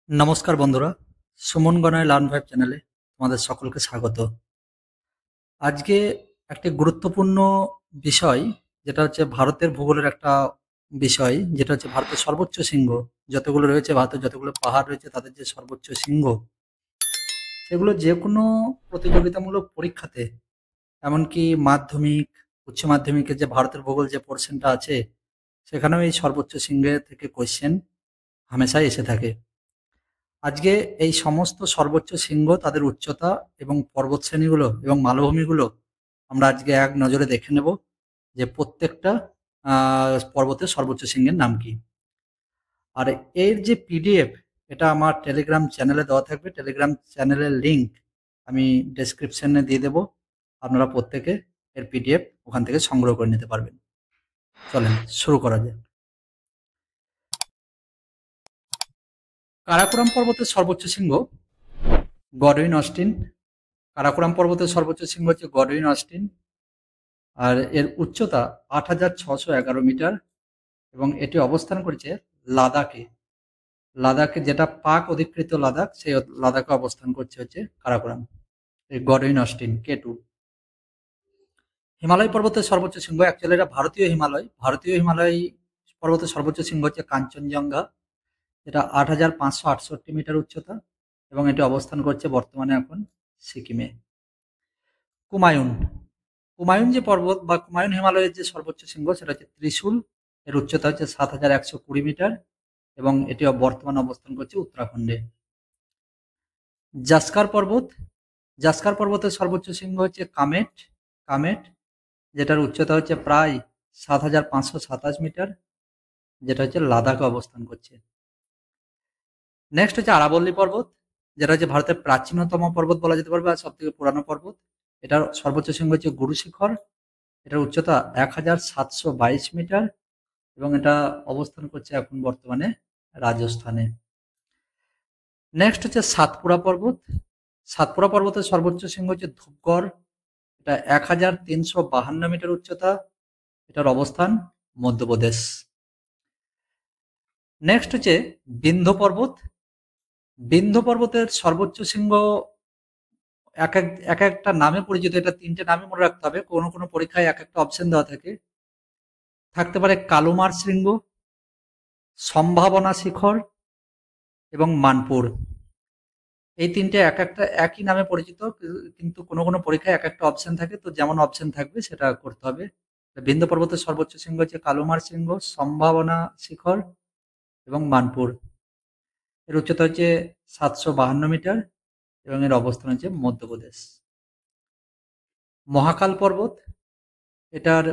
নমস্কার বন্ধুরা, Suman গণায় learn vibe চ্যানেলে তোমাদের সকলকে স্বাগত। আজকে একটি গুরুত্বপূর্ণ বিষয়, যেটা হচ্ছে ভারতের ভূগোলের একটা বিষয়, যেটা হচ্ছে ভারতের সর্বোচ্চ শৃঙ্গ যতগুলো রয়েছে, ভারতের যতগুলো পাহাড় রয়েছে তাদের যে সর্বোচ্চ শৃঙ্গ, সেগুলো যে কোনো প্রতিযোগিতামূলক পরীক্ষাতে, এমনকি মাধ্যমিক, উচ্চ মাধ্যমিকের যে ভারতের ভূগোল যে পোর্শনটা আছে, সেখানেও এই সর্বোচ্চ শৃঙ্গের থেকে কোয়েশ্চেন হামেশাই এসে থাকে। আজকে এই সমস্ত সর্বোচ্চ শৃঙ্গ, তাদের উচ্চতা এবং পর্বতশ্রেণীগুলো এবং মালভূমিগুলো আমরা আজকে এক নজরে দেখে নেব, যে প্রত্যেকটা পর্বতের সর্বোচ্চ শৃঙ্গের নাম কি। আর এর যে পিডিএফ, এটা আমার টেলিগ্রাম চ্যানেলে দেওয়া থাকবে। টেলিগ্রাম চ্যানেলের লিংক আমি ডেসক্রিপশনে দিয়ে দেবো। আপনারা প্রত্যেকে এর পিডিএফ ওখান থেকে সংগ্রহ করে নিতে পারবেন। চলেন শুরু করা যাক। কারাকোরাম পর্বতের সর্বোচ্চ শৃঙ্গ গডউইন অস্টিন। কারাকোরাম পর্বতের সর্বোচ্চ শৃঙ্গ হচ্ছে গডউইন অস্টিন, আর এর উচ্চতা ৮,৬১১ মিটার এবং এটি অবস্থান করেছে লাদাখে। লাদাখে, যেটা পাক অধিকৃত লাদাখ, সেই লাদাখে অবস্থান করছে হচ্ছে কারাকোরাম, এই গডউইন অস্টিন K2। হিমালয় পর্বতের সর্বোচ্চ শৃঙ্গ, অ্যাকচুয়ালি এটা ভারতীয় হিমালয় পর্বতের সর্বোচ্চ শৃঙ্গ হচ্ছে কাঞ্চনজঙ্ঘা, যেটা ৮,৫৬৮ মিটার উচ্চতা এবং এটি অবস্থান করছে বর্তমানে এখন সিকিমে। কুমায়ুন, কুমায়ুন যে পর্বত বা কুমায়ুন হিমালয়ের যে সর্বোচ্চ শৃঙ্গ, সেটা হচ্ছে ত্রিশূল। এর উচ্চতা হচ্ছে ৭,১২০ মিটার এবং এটি বর্তমানে অবস্থান করছে উত্তরাখণ্ডে। জাস্কার পর্বত, জাস্কার পর্বতের সর্বোচ্চ শৃঙ্গ হচ্ছে কামেট, কামেট, যেটার উচ্চতা হচ্ছে প্রায় ৭,৫২৭ মিটার, যেটা হচ্ছে লাদাখে অবস্থান করছে। নেক্সট হচ্ছে আরাবল্লী পর্বত, যেটা হচ্ছে ভারতের প্রাচীনতম পর্বত বলা যেতে পারবে আর সব থেকে পুরানো পর্বত। এটার সর্বোচ্চ শৃঙ্গ হচ্ছে গুরু শিখর। এটার উচ্চতা ১,৭২২ মিটার এবং এটা অবস্থান করছে এখন বর্তমানে রাজস্থানে। নেক্সট হচ্ছে সাতপুরা পর্বত। সাতপুরা পর্বতের সর্বোচ্চ শৃঙ্গ হচ্ছে ধূপগড়। এটা ১,৩৫২ মিটার উচ্চতা, এটার অবস্থান মধ্যপ্রদেশ। নেক্সট হচ্ছে বিন্ধ্য পর্বত। বিন্ধ্য পর্বতের সর্বোচ্চ শৃঙ্গ এক একটা নামে পরিচিত, এটা তিনটে নামে মনে রাখতে হবে, কোনো কোনো পরীক্ষায় এক একটা অপশন দেওয়া থাকে। থাকতে পারে কালুমার শৃঙ্গ, সম্ভাবনা শিখর এবং মানপুর। এই তিনটে এক একটা একই নামে পরিচিত, কিন্তু কোনো কোনো পরীক্ষায় এক একটা অপশন থাকে, তো যেমন অপশন থাকবে সেটা করতে হবে। বিন্ধ্য পর্বতের সর্বোচ্চ শৃঙ্গ হচ্ছে কালুমার শৃঙ্গ, সম্ভাবনা শিখর এবং মানপুর। এর উচ্চতা হচ্ছে ৭৫২ মিটার এবং এর অবস্থান হচ্ছে মধ্যপ্রদেশ। মহাকাল পর্বত, এটার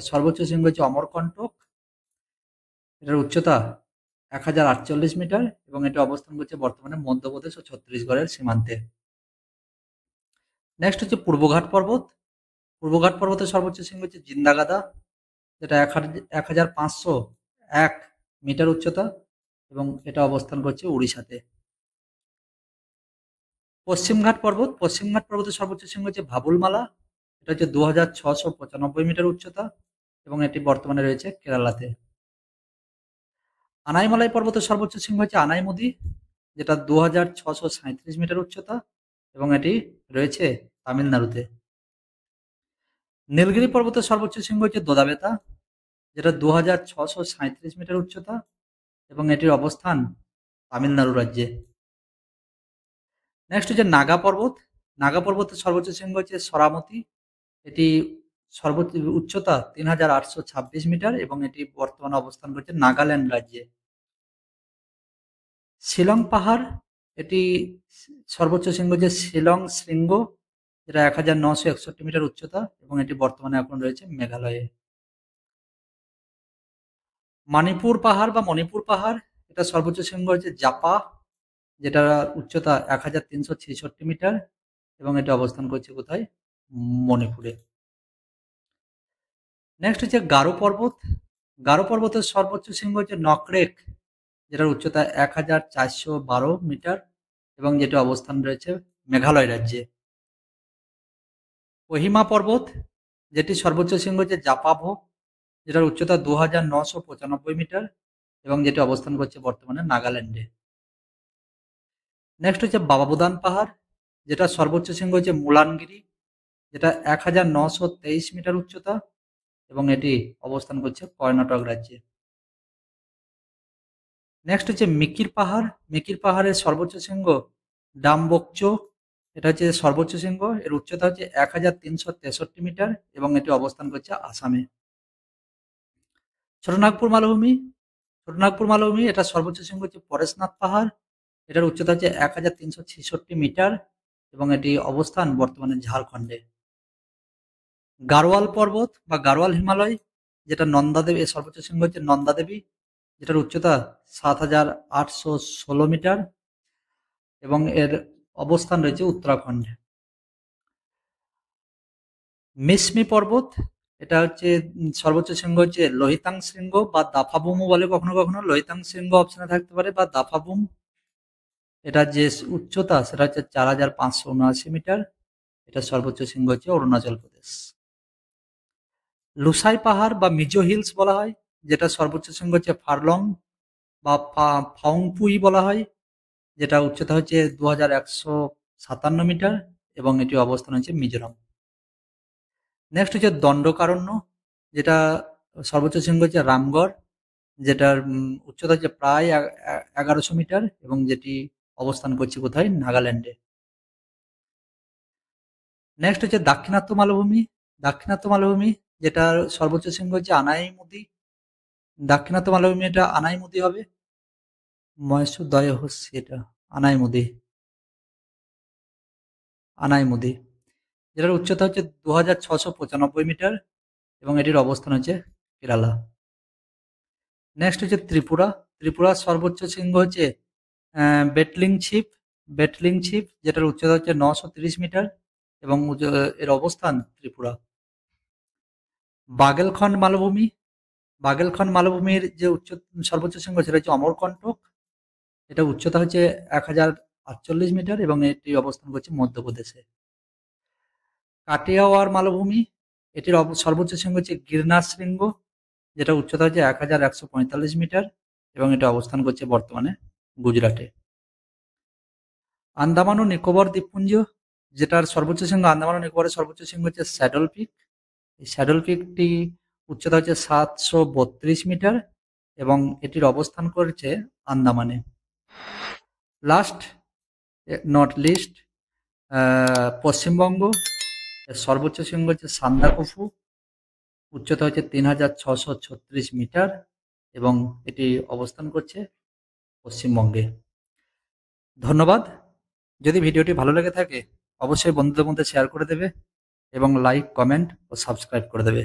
সর্বোচ্চ শৃঙ্গ হচ্ছে অমরকণ্টক। এটার উচ্চতা ১,০৪৮ মিটার এবং এটা অবস্থান করছে বর্তমানে মধ্যপ্রদেশ ও ছত্তিশগড়ের সীমান্তে। নেক্সট হচ্ছে পূর্বঘাট পর্বত। পূর্বঘাট পর্বতের সর্বোচ্চ শৃঙ্গ হচ্ছে জিন্দাগাদা, যেটা ১,৫০১ মিটার উচ্চতা এবং এটা অবস্থান করছে উড়িষ্যাতে। পশ্চিমঘাট পর্বত, পশ্চিমঘাট পর্বতের সর্বোচ্চ শৃঙ্গ হচ্ছে ভাবুলমালা। এটা হচ্ছে ২,৬৯৫ মিটার এবং এটি বর্তমানে রয়েছে কেরালাতে। আনাইমালাই পর্বতের সর্বোচ্চ শৃঙ্গ হচ্ছে আনাইমুদি, যেটা ২,৬৩৭ মিটার উচ্চতা এবং এটি রয়েছে তামিলনাড়ুতে। নীলগিরি পর্বতের সর্বোচ্চ শৃঙ্গ হচ্ছে দোদাবেতা, যেটা ২,৬৩৭ মিটার উচ্চতা এবং এটির অবস্থান তামিলনাড়ু রাজ্যে। নেক্সট হচ্ছে নাগা পর্বত। নাগা পর্বতের সর্বোচ্চ শৃঙ্গ হচ্ছে সরামতি। এটি সর্বোচ্চ উচ্চতা ৩,৮২৬ মিটার এবং এটি বর্তমানে অবস্থান করছে নাগাল্যান্ড রাজ্যে। শিলং পাহাড়, এটি সর্বোচ্চ শৃঙ্গ হচ্ছে শিলং শৃঙ্গ, যেটা ১,৯৬১ মিটার উচ্চতা এবং এটি বর্তমানে এখন রয়েছে মেঘালয়ে। মণিপুর পাহাড় বা মণিপুর পাহাড়, এটা সর্বোচ্চ শৃঙ্গ হচ্ছে জাপা, যেটা উচ্চতা ১,৩৬৬ মিটার এবং এটি অবস্থান করছে কোথায়? মণিপুরে। নেক্সট হচ্ছে গারো পর্বত। গারো পর্বতের সর্বোচ্চ শৃঙ্গ হচ্ছে নকরেক, যেটার উচ্চতা ১,৪১২ মিটার এবং যেটি অবস্থান রয়েছে মেঘালয় রাজ্যে। কোহিমা পর্বত, যেটি সর্বোচ্চ শৃঙ্গ হচ্ছে জাপাভো, যেটার উচ্চতা ২,৯৯৫ মিটার এবং যেটি অবস্থান করছে বর্তমানে নাগাল্যান্ডে। নেক্সট হচ্ছে বাবা বুদান পাহাড়, যেটা সর্বোচ্চ শৃঙ্গ হচ্ছে মুলানগিরি, যেটা 1923 মিটার উচ্চতা এবং এটি অবস্থান করছে কর্ণাটক রাজ্যে। নেক্সট হচ্ছে মিকির পাহাড়। মিকির পাহাড়ের সর্বোচ্চ শৃঙ্গ ডামবোকচো, এটা হচ্ছে সর্বোচ্চ শৃঙ্গ, এর উচ্চতা হচ্ছে 1363 মিটার এবং এটি অবস্থান করছে আসামে। ছোটনাগপুর মালভূমি, ছোটনাগপুর মালভূমি এটা সর্বোচ্চ শৃঙ্গ হচ্ছে পরেশনাথ পাহাড়, এটার উচ্চতা হচ্ছে 1366 মিটার এবং এটি অবস্থান বর্তমানে ঝাড়খণ্ডে। গাড়োয়াল পর্বত বা গাড়োয়াল হিমালয়, যেটা নন্দাদেবী, এর সর্বোচ্চ শৃঙ্গ হচ্ছে নন্দাদেবী, যেটার উচ্চতা 7816 মিটার এবং এর অবস্থান রয়েছে উত্তরাখণ্ডে। মিসমি পর্বত, এটা হচ্ছে সর্বোচ্চ শৃঙ্গ হচ্ছে লোহিতাং শৃঙ্গ বা দাফাবুমও বলে কখনো কখনো, লোহিতাং শৃঙ্গ অপশনে থাকতে পারে বা দাফাবুম। এটা যে উচ্চতা সেটা হচ্ছে 4579 মিটার, এটা সর্বোচ্চ শৃঙ্গ হচ্ছে অরুণাচল প্রদেশ। লুসাই পাহাড় বা মিজো হিলস বলা হয়, যেটা সর্বোচ্চ শৃঙ্গ হচ্ছে ফারলং বা ফাউংপুই বলা হয়, যেটা উচ্চতা হচ্ছে 2157 মিটার এবং এটি অবস্থান হচ্ছে মিজোরাম। নেক্সট হচ্ছে দণ্ডকারণ্য, যেটা সর্বোচ্চ শৃঙ্গ হচ্ছে রামগড়, যেটার উচ্চতা হচ্ছে প্রায় 1100 মিটার এবং যেটি অবস্থান করছে কোথায়, নাগাল্যান্ডে। নেক্সট হচ্ছে দাক্ষিণাত্য মালভূমি। দাক্ষিণাত্য মালভূমি, যেটার সর্বোচ্চ শৃঙ্গ হচ্ছে আনাইমুদি। দাক্ষিণাত্য মালভূমি এটা আনাইমুদি হবে, মহেশ্বর দয়ে হচ্ছে এটা আনাইমুদি, আনাইমুদি, যেটার উচ্চতা হচ্ছে 2695 মিটার এবং এটির অবস্থান হচ্ছে কেরালা। নেক্সট হচ্ছে ত্রিপুরা। ত্রিপুরার সর্বোচ্চ শৃঙ্গ হচ্ছে বেটলিং ছিপ, বেটলিং ছিপ, যেটার উচ্চতা হচ্ছে 930 মিটার এবং এর অবস্থান ত্রিপুরা। বাগেলখন্ড মালভূমি, বাগেলখন্ড মালভূমির যে সর্বোচ্চ শৃঙ্গ সেটা হচ্ছে অমরকণ্টক, এটা উচ্চতা হচ্ছে 1048 মিটার এবং এটি অবস্থান করছে মধ্যপ্রদেশে। কাটিয়াওয়ার মালভূমি, এটির সর্বোচ্চ শৃঙ্গ হচ্ছে গিরনার শৃঙ্গ, যেটা উচ্চতা হচ্ছে 1145 মিটার এবং এটা অবস্থান করছে বর্তমানে গুজরাটে। আন্দামান ও নিকোবর দ্বীপপুঞ্জ, যেটার সর্বোচ্চ শৃঙ্গ, আন্দামান ও নিকোবরের সর্বোচ্চ শৃঙ্গ হচ্ছে স্যাডল পিক। এই স্যাডল পিকটি উচ্চতা হচ্ছে 732 মিটার এবং এটির অবস্থান করছে আন্দামানে। লাস্ট নট লিস্ট, পশ্চিমবঙ্গ, এর সর্বোচ্চ শৃঙ্গ হচ্ছে সান্দাকফু, উচ্চতা হচ্ছে 3636 মিটার এবং এটি অবস্থান করছে পশ্চিমবঙ্গে। ধন্যবাদ। যদি ভিডিওটি ভালো লেগে থাকে অবশ্যই বন্ধুদের মধ্যে শেয়ার করে দেবে এবং লাইক, কমেন্ট ও সাবস্ক্রাইব করে দেবে।